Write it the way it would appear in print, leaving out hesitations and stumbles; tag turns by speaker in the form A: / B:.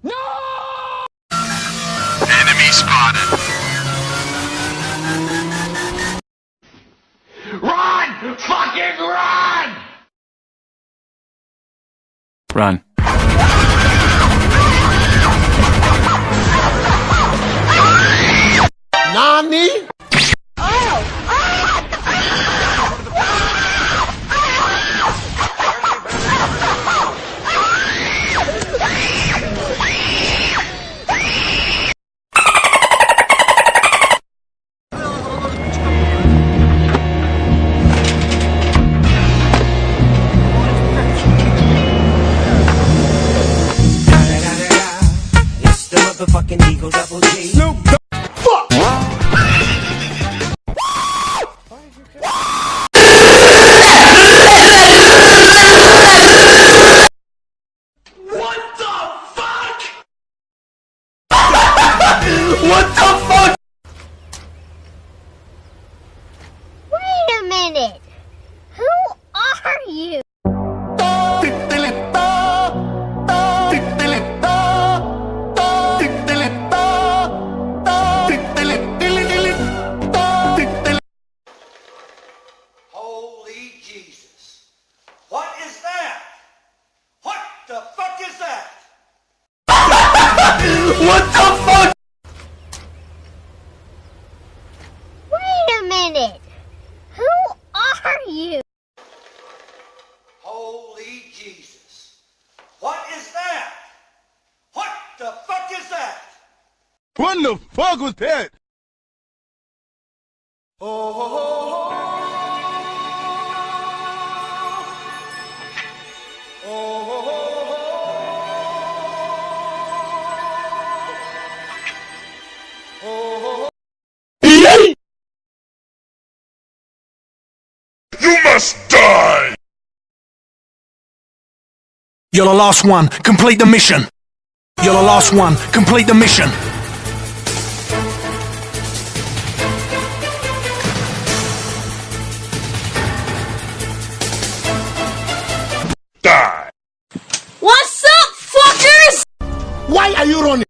A: Enemy spotted. Run! Fucking run!
B: Run.
C: Nani?
D: It's the motherfucking Eagle Double G.
C: What the fuck?
E: Wait a minute. Who are you?
D: Holy Jesus. What is that? What the fuck is that?
C: What the fuck?
E: Wait a minute. Who are you?
D: Holy Jesus. What is that? What the fuck is that?
C: What the fuck was that?
A: You must die!
F: You're the last one. Complete the mission. You're the last one. Complete the mission.
A: Die!
G: What's up, fuckers?
C: Why are you running?